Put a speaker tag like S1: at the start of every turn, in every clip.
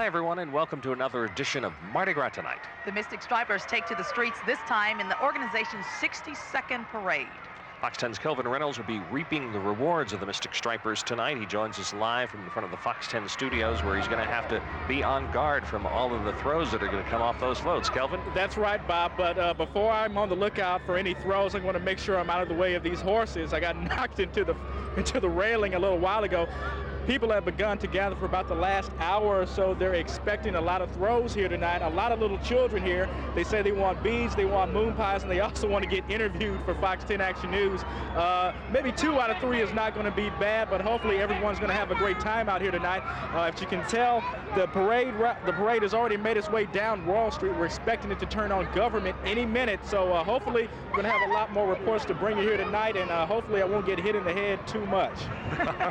S1: everyone, and welcome to another edition of Mardi Gras Tonight.
S2: The Mystic Stripers take to the streets this time in the organization's 62nd parade.
S1: Fox 10's Kelvin Reynolds will be reaping the rewards of the Mystic Stripers tonight. He joins us live from in front of the Fox 10 studios, where he's going to have to be on guard from all of the throws that are going to come off those floats. Kelvin?
S3: That's right, Bob, but before I'm on the lookout for any throws, I'm going to make sure I'm out of the way of these horses. I got knocked into the railing a little while ago. People have begun to gather for about the last hour or so. They're expecting a lot of throws here tonight, a lot of little children here. They say they want beads, they want moon pies, and they also want to get interviewed for Fox 10 Action News. Maybe 2 out of 3 is not going to be bad, but hopefully everyone's going to have a great time out here tonight. If you can tell, the parade has already made its way down Wall Street. We're expecting it to turn on government any minute, so hopefully we're going to have a lot more reports to bring you here tonight, and hopefully I won't get hit in the head too much.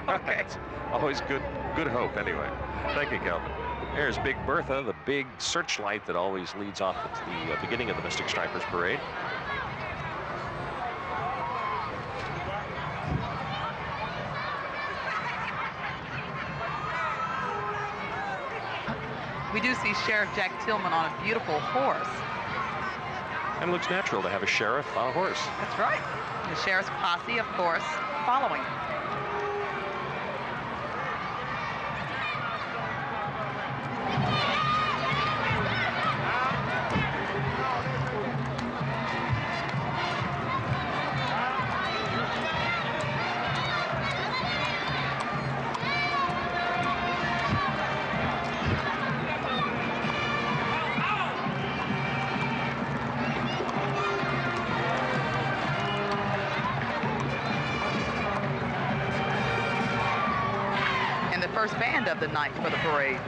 S1: Okay. Always good hope, anyway. Thank you, Kelvin. There's Big Bertha, the big searchlight that always leads off at the beginning of the Mystic Stripers parade.
S2: We do see Sheriff Jack Tillman on a beautiful horse.
S1: And it looks natural to have a sheriff on a horse.
S2: That's right. The sheriff's posse, of course, following. First band of the night for the parade.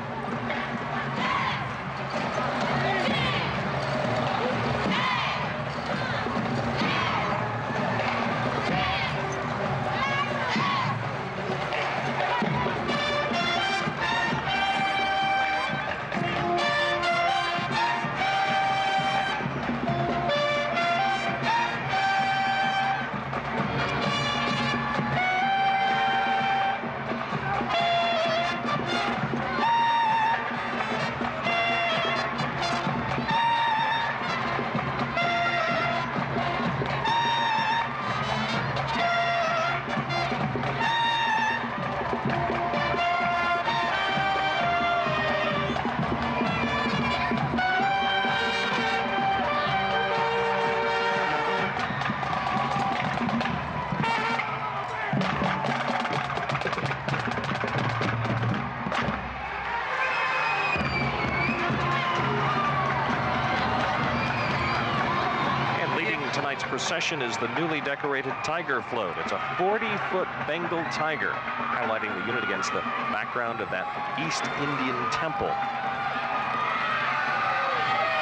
S1: Procession is the newly decorated tiger float. It's a 40-foot Bengal tiger, highlighting the unit against the background of that East Indian temple.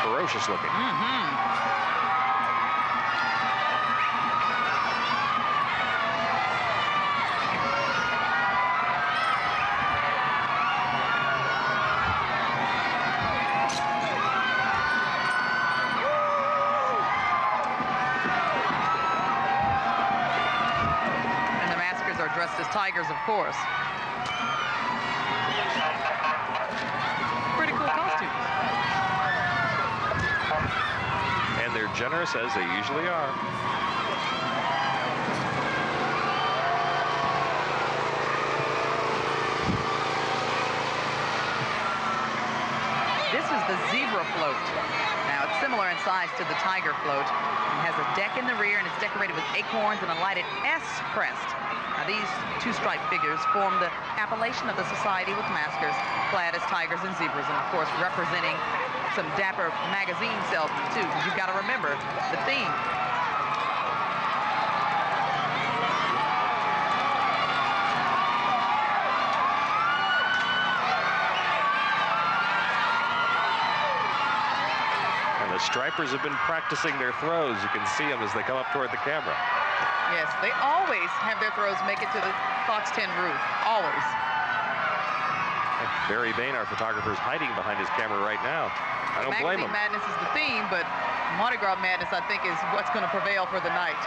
S1: Ferocious looking.
S2: Dressed as tigers, of course. Pretty cool costumes.
S1: And they're generous, as they usually are.
S2: This is the zebra float. Now, it's similar in size to the tiger float. It has a deck in the rear, and it's decorated with acorns and a lighted S crest. Now, these two striped figures form the appellation of the society, with maskers clad as tigers and zebras, and of course representing some dapper magazine salesmen too, because you've got to remember the theme.
S1: And the Stripers have been practicing their throws. You can see them as they come up toward the camera.
S2: Yes, they always have their throws make it to the Fox 10 roof. Always.
S1: And Barry Bain, our photographer, is hiding behind his camera right now. I don't blame him.
S2: Magazine Madness is the theme, but Mardi Gras Madness, I think, is what's going to prevail for the night.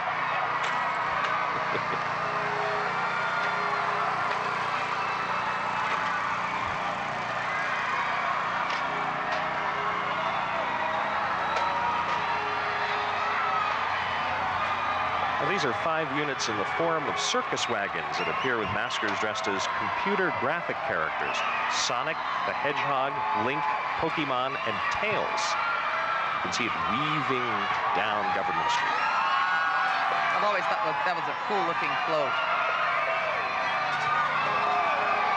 S1: These are 5 units in the form of circus wagons that appear with maskers dressed as computer graphic characters. Sonic, the Hedgehog, Link, Pokemon, and Tails. You can see it weaving down Government Street.
S2: I've always thought that was a cool-looking float.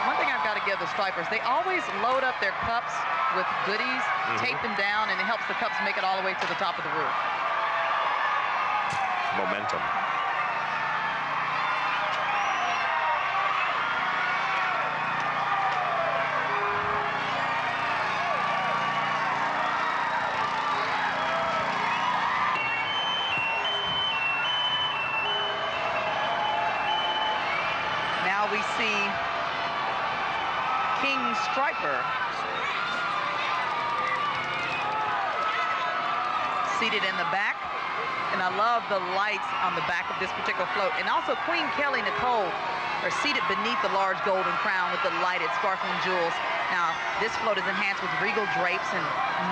S2: One thing I've got to give the stripers, they always load up their cups with goodies, tape them down, and it helps the cups make it all the way to the top of the roof.
S1: Momentum.
S2: Now we see King Striper seated in the back. And I love the lights on the back of this particular float. And also Queen Kelly Nicole are seated beneath the large golden crown with the lighted sparkling jewels. Now, this float is enhanced with regal drapes, and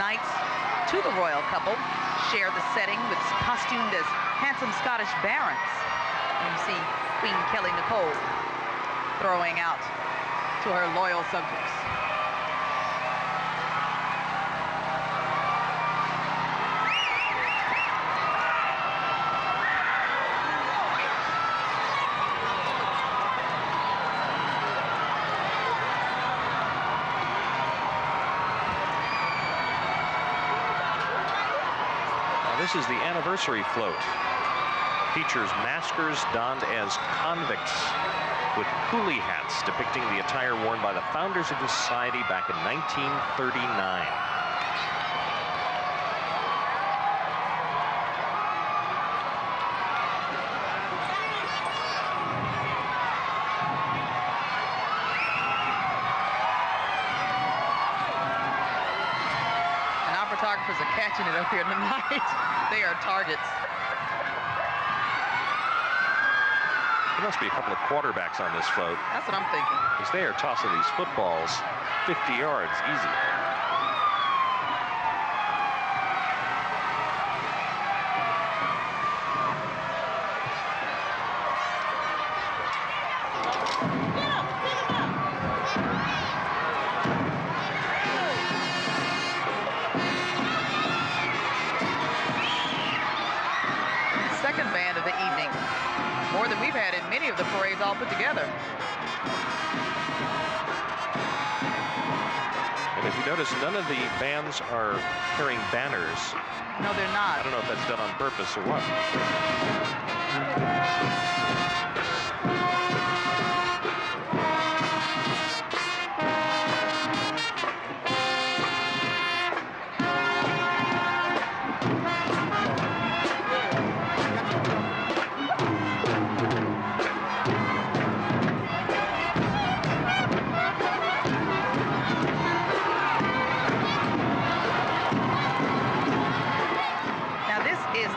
S2: knights to the royal couple share the setting with costumed as handsome Scottish barons. And you see Queen Kelly Nicole throwing out to her loyal subjects.
S1: This is the anniversary float. Features maskers donned as convicts with coolie hats depicting the attire worn by the founders of the society back in 1939.
S2: Photographers are catching it up here tonight. They are targets.
S1: There must be a couple of quarterbacks on this float.
S2: That's what I'm thinking.
S1: Because they are tossing these footballs 50 yards easy.
S2: More than we've had in many of the parades all put together.
S1: And if you notice, none of the bands are carrying banners.
S2: No, they're not.
S1: I don't know if that's done on purpose or what.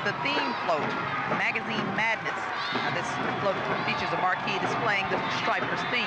S2: The theme float, Magazine Madness. Now this float features a marquee displaying the Stripers theme.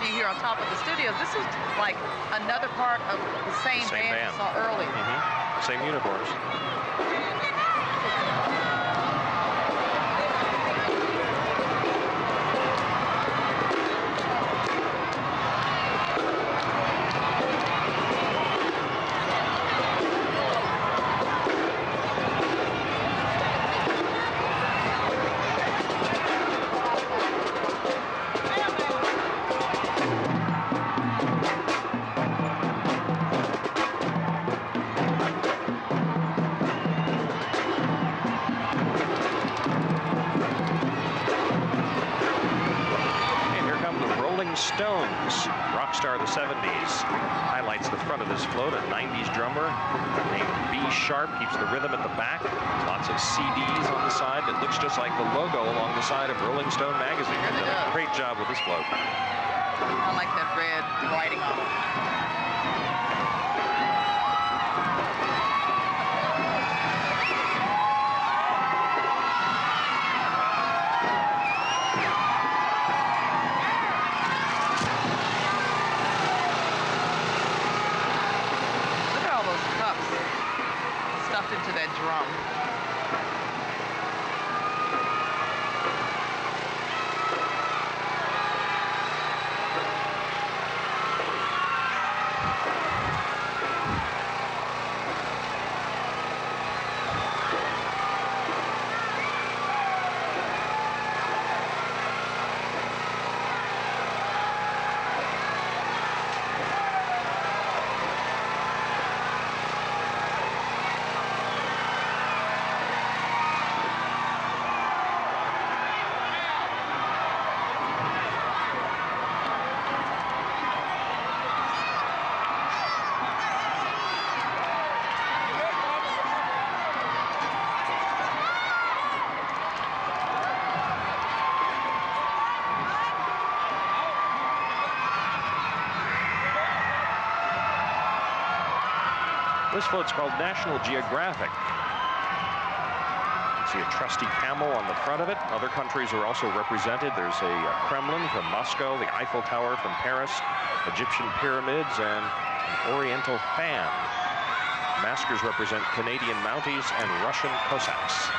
S2: Here on top of the studios, this is like another part of the same band we saw earlier.
S1: Same uniforms. Stones, rock star of the 70s, highlights the front of this float. A 90s drummer named B Sharp keeps the rhythm at the back. Lots of CDs on the side that looks just like the logo along the side of Rolling Stone magazine.
S2: Really
S1: Did a
S2: does.
S1: great job with this float.
S2: I like that red writing on it. Look at all those cups stuffed into that drum.
S1: This float's called National Geographic. You see a trusty camel on the front of it. Other countries are also represented. There's a Kremlin from Moscow, the Eiffel Tower from Paris, Egyptian pyramids, and an Oriental fan. Maskers represent Canadian Mounties and Russian Cossacks.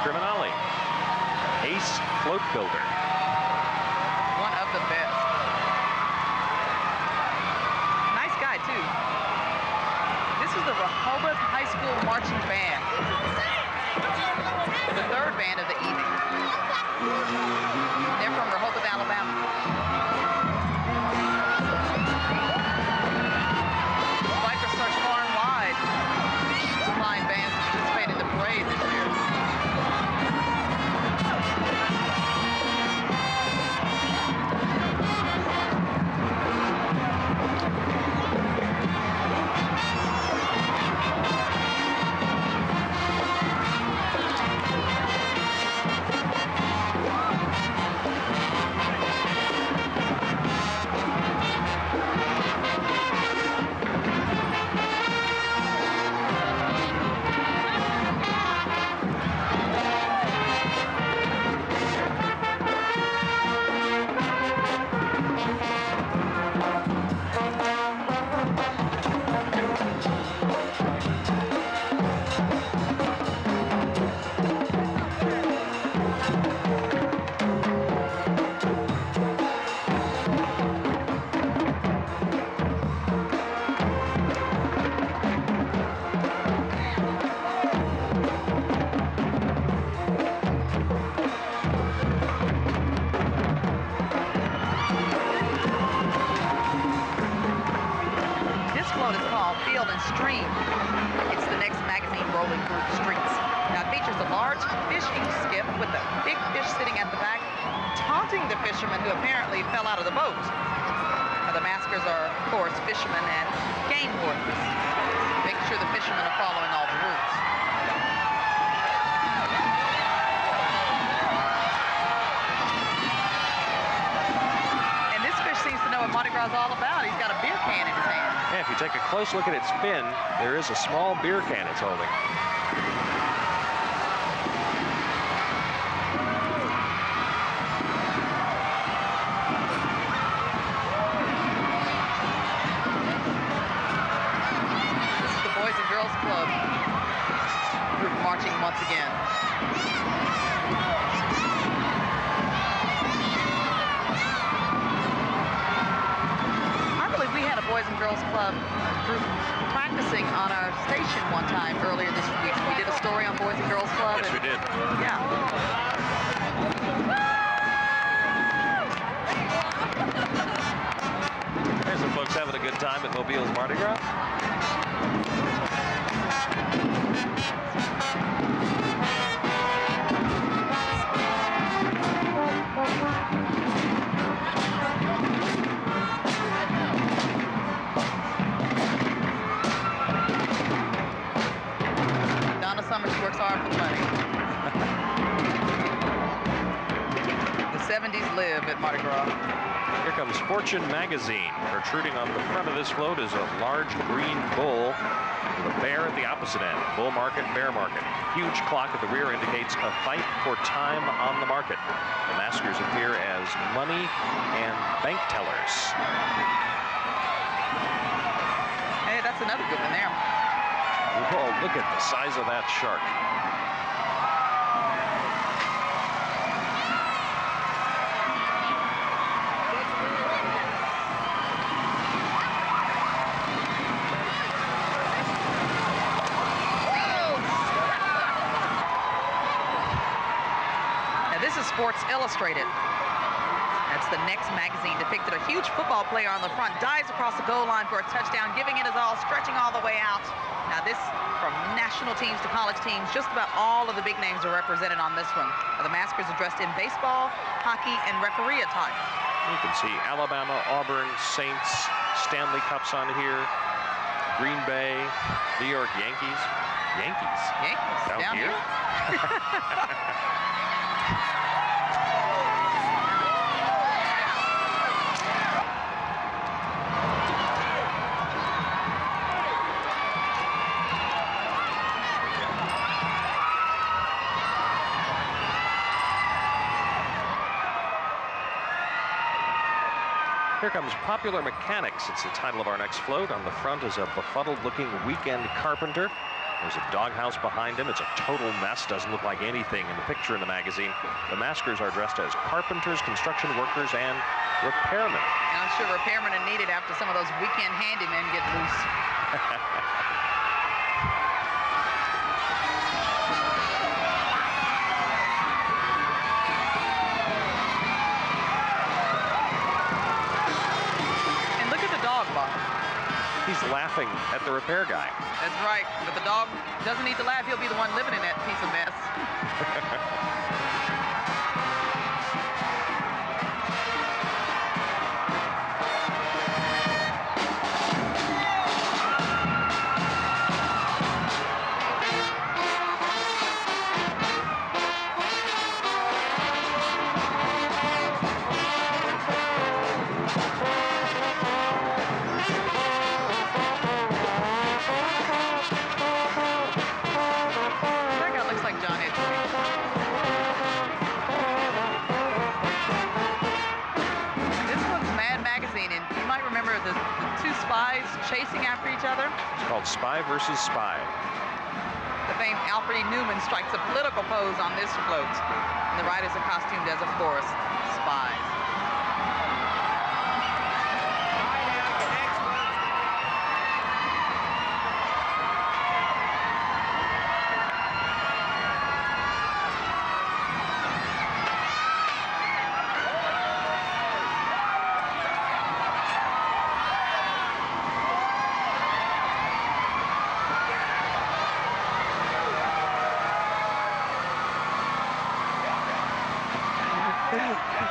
S1: Criminale, ace float builder.
S2: One of the best. Nice guy, too. This is the Rehoboth High School Marching Band. The third band of the evening. They're from Rehoboth, Alabama. Bikers search far and wide to find bands to participate in the parade this year. Stream. It's the next magazine rolling through the streets. Now it features a large fishing skiff with a big fish sitting at the back, taunting the fishermen who apparently fell out of the boat. Now, the maskers are, of course, fishermen and game wardens, making sure the fishermen are following all the rules. And this fish seems to know what Mardi Gras is all about. He's got a beer can in his hand.
S1: Yeah, if you take a close look at its fin, there is a small beer can it's holding.
S2: This is the Boys and Girls Club group marching once again. We had a Boys and Girls Club group practicing on our station one time earlier this week. We did a story on Boys and Girls Club.
S1: Yes, we did.
S2: Yeah.
S1: Mobile's Mardi Gras.
S2: Donna Summers works hard for the money. The 70s live at Mardi Gras.
S1: Here comes Fortune magazine. Protruding on the front of this float is a large green bull with a bear at the opposite end. Bull market, bear market. Huge clock at the rear indicates a fight for time on the market. The maskers appear as money and bank tellers.
S2: Hey, that's another good one there.
S1: Oh, look at the size of that shark.
S2: Now, this is Sports Illustrated. That's the next magazine depicted a huge football player on the front, dives across the goal line for a touchdown, giving it his all, stretching all the way out. Now this, from national teams to college teams, just about all of the big names are represented on this one. The maskers are dressed in baseball, hockey, and referee attire.
S1: You can see Alabama, Auburn, Saints, Stanley Cups on here, Green Bay, New York Yankees. Yankees
S2: Down here?
S1: Here comes Popular Mechanics. It's the title of our next float. On the front is a befuddled-looking weekend carpenter. There's a doghouse behind him. It's a total mess. Doesn't look like anything in the picture in the magazine. The maskers are dressed as carpenters, construction workers, and repairmen.
S2: And I'm sure repairmen are needed after some of those weekend handymen get loose.
S1: He's laughing at the repair guy.
S2: That's right, but the dog doesn't need to laugh. He'll be the one living in that piece of mess. The two spies chasing after each other.
S1: It's called Spy versus Spy.
S2: The famed Alfred E. Newman strikes a political pose on this float. And the riders are costumed as, of course, spies.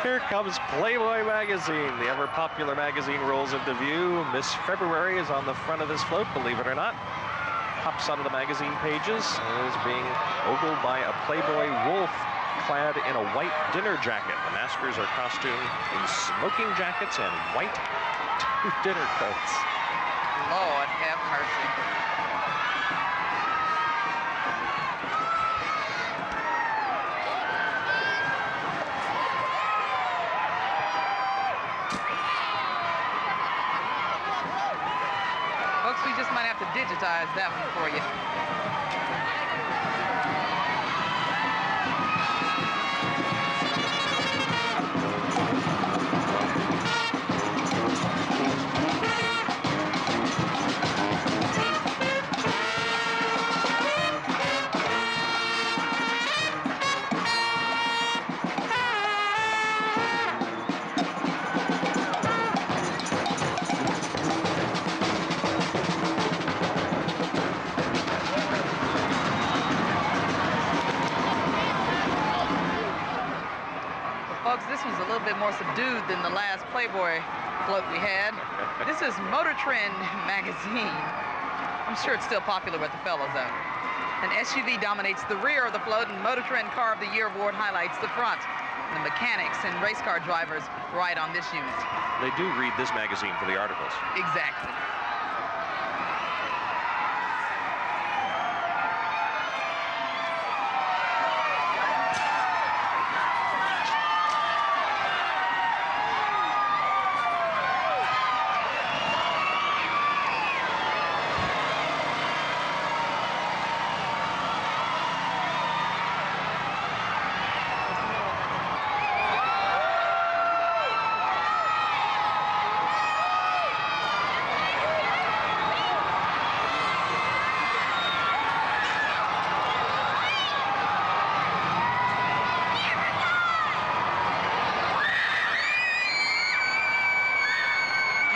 S1: Here comes Playboy magazine. The ever popular magazine rolls into view. Miss February is on the front of this float, believe it or not. Hops onto the magazine pages and is being ogled by a Playboy wolf clad in a white dinner jacket. The maskers are costumed in smoking jackets and white dinner coats.
S2: Lord have mercy. Folks, we just might have to digitize that one for you. folks, this was a little bit more subdued than the last Playboy float we had. This is Motor Trend magazine. I'm sure it's still popular with the fellas, though. An SUV dominates the rear of the float, and Motor Trend Car of the Year award highlights the front. The mechanics and race car drivers ride on this unit.
S1: They do read this magazine for the articles.
S2: Exactly.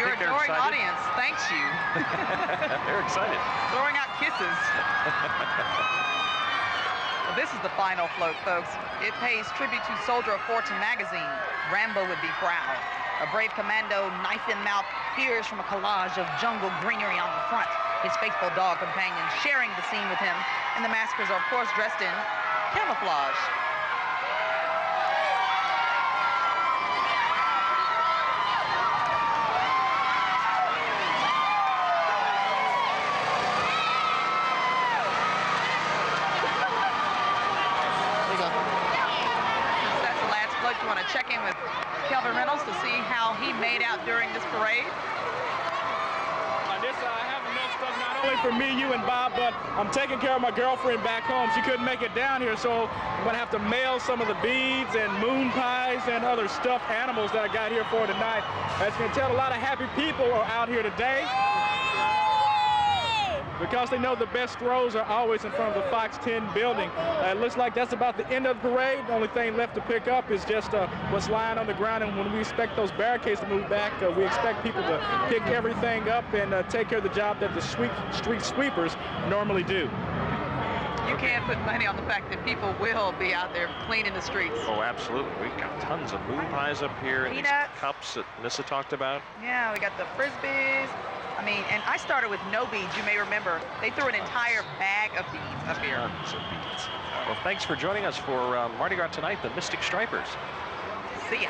S2: Your adoring audience thanks you.
S1: They're excited.
S2: Throwing out kisses. Well, this is the final float, folks. It pays tribute to Soldier of Fortune magazine. Rambo would be proud. A brave commando, knife in mouth, peers from a collage of jungle greenery on the front. His faithful dog companion sharing the scene with him. And the maskers are, of course, dressed in camouflage. You want to check in with Kelvin Reynolds to see how he made out during this parade?
S3: I have enough stuff not only for me, you, and Bob, but I'm taking care of my girlfriend back home. She couldn't make it down here, so I'm going to have to mail some of the beads and moon pies and other stuffed animals that I got here for tonight. As you can tell, a lot of happy people are out here today, because they know the best throws are always in front of the Fox 10 building. It looks like that's about the end of the parade. The only thing left to pick up is just what's lying on the ground, and when we expect those barricades to move back, we expect people to pick everything up and take care of the job that the street sweepers normally do.
S2: You can't put money on the fact that people will be out there cleaning the streets.
S1: Oh, absolutely. We've got tons of moon pies up here, and these cups that Nissa talked about.
S2: Yeah, we got the Frisbees. I mean, and I started with no beads. You may remember they threw an entire bag of beads up here.
S1: Tons of beads. Well, thanks for joining us for Mardi Gras tonight, the Mystic Stripers.
S2: See ya.